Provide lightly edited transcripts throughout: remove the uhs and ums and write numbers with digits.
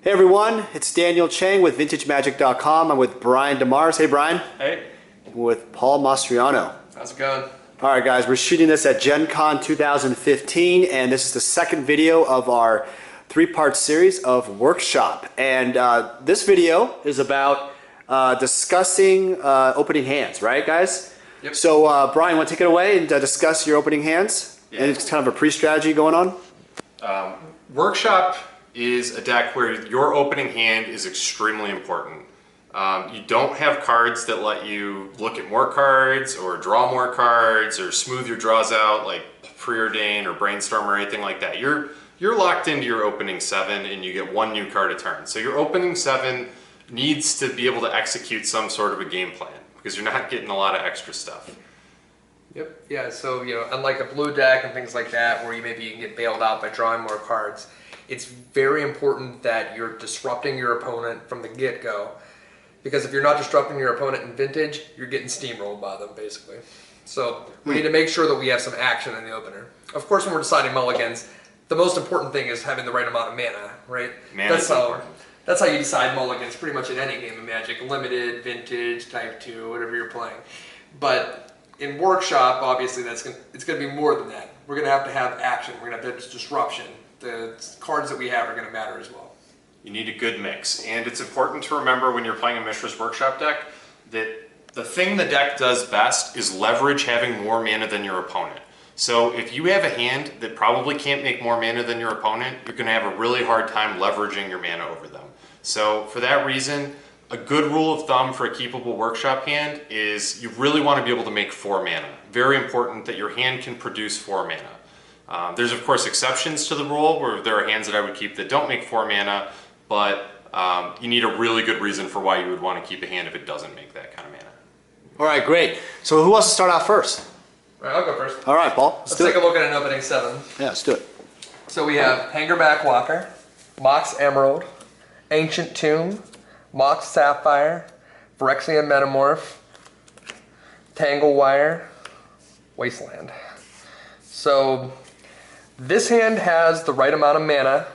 Hey everyone, it's Daniel Chang with VintageMagic.com. I'm with Brian Demars. Hey Brian. Hey. With Paul Mastriano. How's it going? All right guys, we're shooting this at Gen Con 2015 and this is the second video of our three-part series of Workshop. And this video is about discussing opening hands, right guys? Yep. So Brian, want to take it away and discuss your opening hands? Yeah. And it's kind of a pre-strategy going on? Workshop is a deck where your opening hand is extremely important. You don't have cards that let you look at more cards or draw more cards or smooth your draws out like Preordain or Brainstorm or anything like that. You're locked into your opening 7 and you get one new card a turn. So your opening 7 needs to be able to execute some sort of a game plan because you're not getting a lot of extra stuff. Yep. Yeah. So unlike a blue deck and things like that, where you can get bailed out by drawing more cards, it's very important that you're disrupting your opponent from the get-go. Because if you're not disrupting your opponent in Vintage, you're getting steamrolled by them, basically. So we need to make sure that we have some action in the opener. Of course, when we're deciding mulligans, the most important thing is having the right amount of mana, right? That's how you decide mulligans pretty much in any game of Magic. Limited, Vintage, Type 2, whatever you're playing. But in Workshop, obviously, it's going to be more than that. We're going to have action. We're going to have disruption. The cards that we have are going to matter as well. You need a good mix, and it's important to remember when you're playing a Mishra's Workshop deck that the thing the deck does best is leverage having more mana than your opponent. So if you have a hand that probably can't make more mana than your opponent, you're going to have a really hard time leveraging your mana over them. So for that reason, a good rule of thumb for a keepable Workshop hand is you really want to be able to make 4 mana. Very important that your hand can produce 4 mana. There's of course exceptions to the rule where there are hands that I would keep that don't make 4 mana, but you need a really good reason for why you would want to keep a hand if it doesn't make that kind of mana. All right, great. So who wants to start out first? All right, I'll go first. All right, Paul. Let's take a look at an opening 7. Yeah, let's do it. So we have Hangerback Walker, Mox Emerald, Ancient Tomb, Mox Sapphire, Phyrexian Metamorph, Tangle Wire, Wasteland. So this hand has the right amount of mana.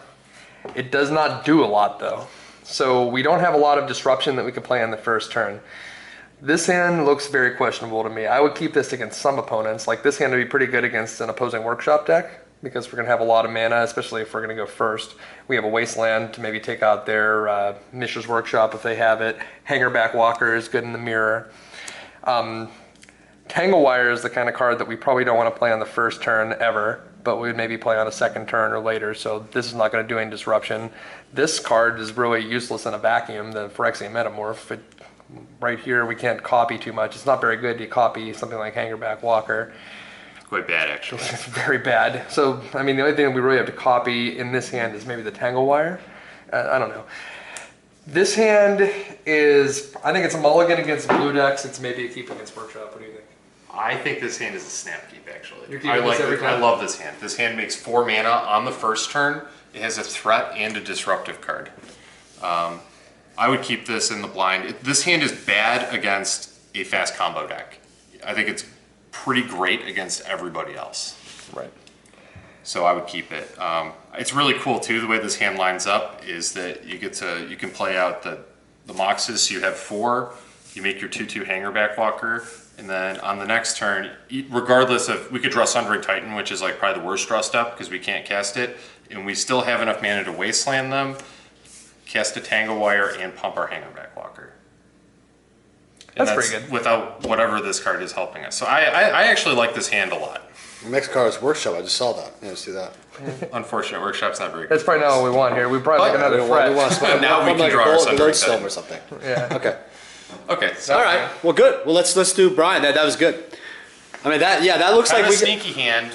It does not do a lot though. So we don't have a lot of disruption that we can play on the first turn. This hand looks very questionable to me. I would keep this against some opponents. Like this hand would be pretty good against an opposing Workshop deck because we're going to have a lot of mana, especially if we're going to go first. We have a Wasteland to maybe take out their Mishra's Workshop if they have it. Hangerback Walker is good in the mirror. Tangle Wire is the kind of card that we probably don't want to play on the first turn ever, but we would maybe play on a second turn or later, so this is not going to do any disruption. This card is really useless in a vacuum, the Phyrexian Metamorph. Right here we can't copy too much. It's not very good to copy something like Hangerback Walker. It's quite bad actually. It's very bad. So, I mean, the only thing we really have to copy in this hand is maybe the Tangle Wire. I don't know. This hand is, I think it's a mulligan against blue decks. It's maybe a keep against Workshop. What do you think? I think this hand is a snap keep actually. I love this hand. This hand makes 4 mana on the first turn. It has a threat and a disruptive card. I would keep this in the blind. This hand is bad against a fast combo deck. I think it's pretty great against everybody else. Right. So I would keep it. It's really cool too, the way this hand lines up is that you can play out the Moxes, so you have 4, you make your 2/2 Hangerback Walker, and then on the next turn, regardless of, we could draw Sundering Titan, which is like probably the worst draw step because we can't cast it, and we still have enough mana to Wasteland them, cast a Tangle Wire, and pump our Hangerback Walker. That's pretty good. Without whatever this card is helping us. So I actually like this hand a lot. The next card is Workshop. I just saw that. Yeah, let's do that. Unfortunate, Workshop's not very good. That's probably not what we want here. We probably like another threat. Now we can draw our Sundering Titan or something. Yeah. Okay. Okay. So all right. Well, good. Well, let's do Brian. That was good. I mean, that looks like a sneaky hand,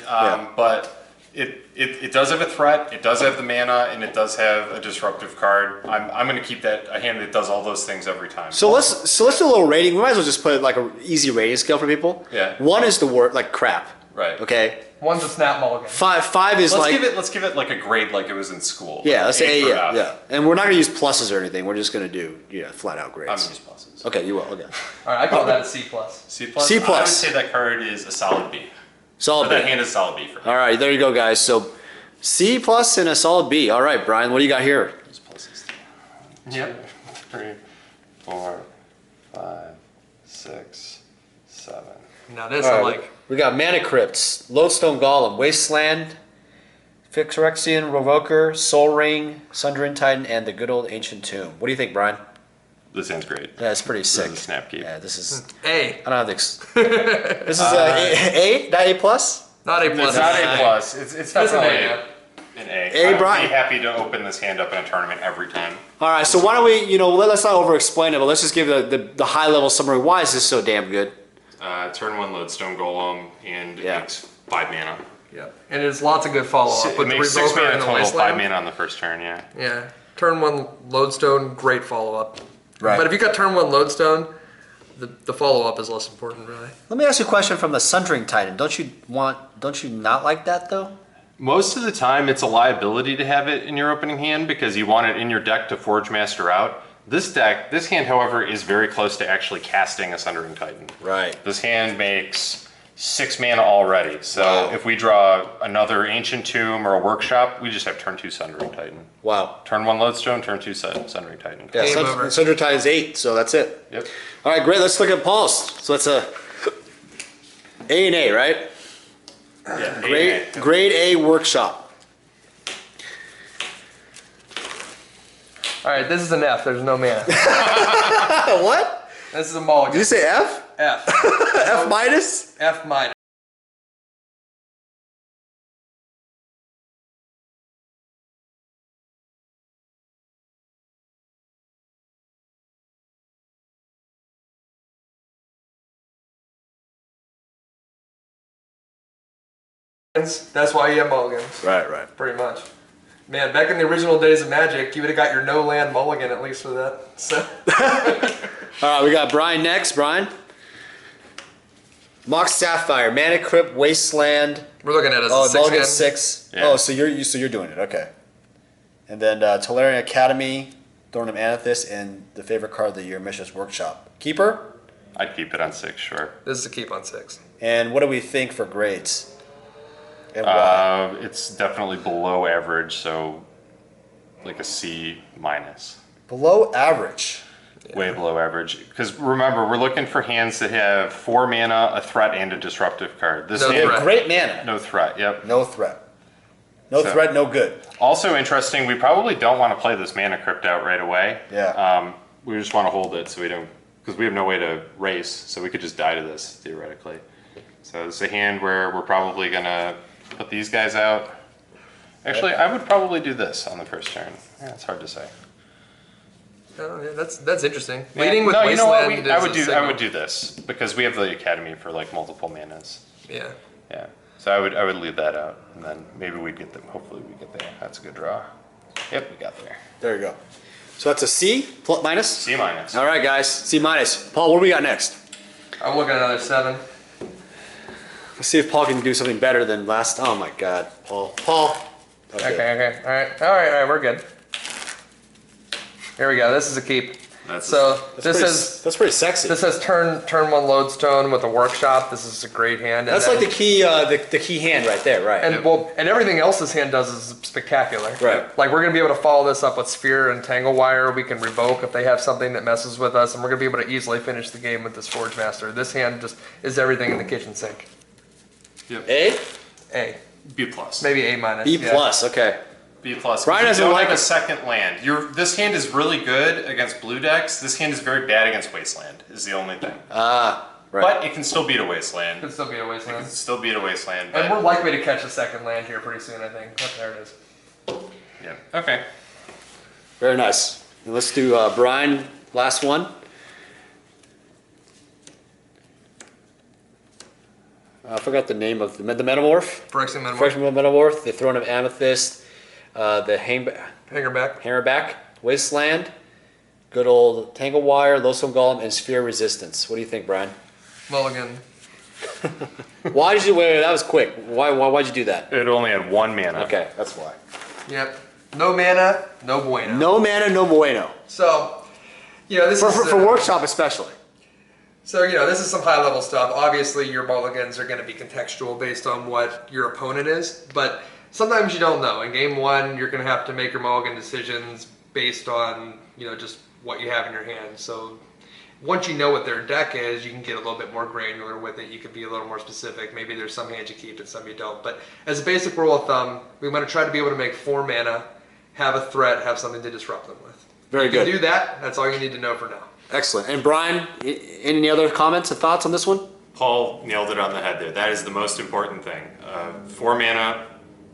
but it does have a threat. It does have the mana, and it does have a disruptive card. I'm going to keep that a hand that does all those things every time. So let's do a little rating. We might as well just put like an easy rating scale for people. Yeah. 1 is the word like crap. Right. Okay. 1's a snap mulligan. 5 is let's give it like a grade like it was in school. Yeah. Let's say yeah. And we're not going to use pluses or anything. We're just going to do flat out grades. I'm going to use pluses. Okay, you will. Okay. All right, I call that a C+. C+. C+. I would say that card is a solid B. Solid B. That hand is solid B for me. All right, there you go, guys. So C+ and a solid B. All right, Brian, what do you got here? Yep. 3, 4, 5, 6, 7. Now this All I right, like. we got Mana Crypts, Lodestone Golem, Wasteland, Phyrexian Revoker, Soul Ring, Sundering Titan, and the good old Ancient Tomb. What do you think, Brian? This hand's great. Yeah, it's pretty sick. This is a snap keep. Yeah, this is. A. I don't have the. This is A, not A plus. Not A plus. It's not A plus. It's It's definitely an A. an A. A, I'd Brian. be happy to open this hand up in a tournament every time. All right, so why don't we, let's not over-explain it, but let's just give the high-level summary. Why is this so damn good? Turn 1 Lodestone Golem, and Yeah. it makes 5 mana. Yeah. And there's lots of good follow-up. It with the makes 6 Revoker mana and the total, 5 Wasteland. mana on the first turn, yeah. Yeah. Turn 1 Lodestone, great follow-up. Right. But if you got turn 1 Lodestone, the follow-up is less important, really. Let me ask you a question from the Sundering Titan. Don't you not like that, though? Most of the time, it's a liability to have it in your opening hand because you want it in your deck to Forge Master out. This hand, however, is very close to actually casting a Sundering Titan. Right. This hand makes 6 mana already. So Wow. if we draw another Ancient Tomb or a Workshop, we just have turn 2 Sundering Titan. Wow. Turn 1 Lodestone, turn 2 Sundering Titan. Yeah, Game over. Sundering Titan is 8, so that's it. Yep. All right, great. Let's look at Paul's. So that's a A and A, right? Yeah, Grade A workshop. All right, this is an F. There's no mana. What? This is a Did mulligan. you say F? F. F minus? F minus. That's why you have mulligans, Right. pretty much. Man, back in the original days of Magic, you would have got your no land mulligan at least for that. So. All right, we got Brian next. Brian? Mox Sapphire, Mana Crypt, Wasteland. We're looking at it as a Oh, 6 Mulligan hand. 6. Yeah. Oh, so you're doing it. Okay. And then Tolarian Academy, Thorn of Amethyst, and the favorite card of the year, Mishra's Workshop. Keeper? I'd keep it on 6, sure. This is a keep on 6. And what do we think for grades? And why? It's definitely below average, so like a C minus. Below average. Way below average. Because remember, we're looking for hands that have 4 mana, a threat, and a disruptive card. This No hand, threat. Great mana. no threat. Yep. No threat. No So- threat, no good. Also interesting, we probably don't want to play this Mana Crypt out right away. Yeah. We just want to hold it so we don't, because we have no way to race, so we could just die to this theoretically. So it's a hand where we're probably gonna put these guys out. Actually, I would probably do this on the first turn. Yeah, it's hard to say. Oh, yeah, that's interesting. Yeah, Leading with no, you know what? Wasteland I is would a do. I signal. would do this because we have the Academy for like multiple manas. Yeah. Yeah. So I would leave that out, and then maybe we'd get them. Hopefully we get there. That's a good draw. Yep, we got there. There you go. So that's a C minus? C minus. All right, guys. C minus. Paul, what do we got next? I'm looking at another 7. Let's see if Paul can do something better than last. Oh my God, Paul. Okay. All right. We're good. Here we go. This is a keep. That's That's pretty sexy. This says turn 1 Lodestone with a Workshop. This is a great hand. That's like the key, the key hand right there, right? And everything else this hand does is spectacular. Right. Like we're gonna be able to follow this up with Sphere and Tangle Wire. We can revoke if they have something that messes with us, and we're gonna be able to easily finish the game with this Forge Master. This hand just is everything in the kitchen sink. Yep. A, A, B plus. maybe A minus. B yeah. plus. Okay. B plus. Brian You doesn't don't like have it. a second land. This hand is really good against blue decks. This hand is very bad against Wasteland. Is the only thing. Ah, right. But it can still beat a Wasteland. Could still be a It Wasteland. can still beat a Wasteland. And we're But likely to catch a second land here pretty soon, I think. Oh, there it is. yeah. Okay. Very nice. And let's do Brian, last one. I forgot the name of the Metamorph. Phyrexian Metamorph. Freshman Metamorph, the Throne of Amethyst, the Hangerback. Hammerback, Wasteland, good old Tangle Wire, Lodestone Golem, and Sphere Resistance. What do you think, Brian? Mulligan. Why did you wait? That was quick. Why'd you do that? It only had 1 mana. Okay, that's why. Yep. No mana, no bueno. No mana, no bueno. So, this is For workshop especially. So, this is some high level stuff. Obviously, your mulligans are going to be contextual based on what your opponent is, but sometimes you don't know. In game one, you're going to have to make your mulligan decisions based on, just what you have in your hand. So once you know what their deck is, you can get a little bit more granular with it. You can be a little more specific. Maybe there's some hands you keep and some you don't. But as a basic rule of thumb, we want to try to be able to make 4 mana, have a threat, have something to disrupt them with. Very good. If you do that, that's all you need to know for now. Excellent. And Brian, any other comments or thoughts on this one? Paul nailed it on the head there. That is the most important thing. 4 mana,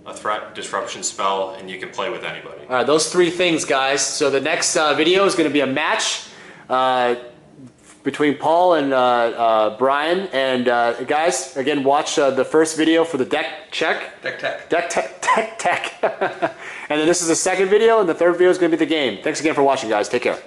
a threat disruption spell, and you can play with anybody. All right, those 3 things, guys. So the next video is going to be a match between Paul and Brian. And guys, again, watch the first video for the deck check. Deck tech. Deck tech. And then this is the second video, and the third video is going to be the game. Thanks again for watching, guys. Take care.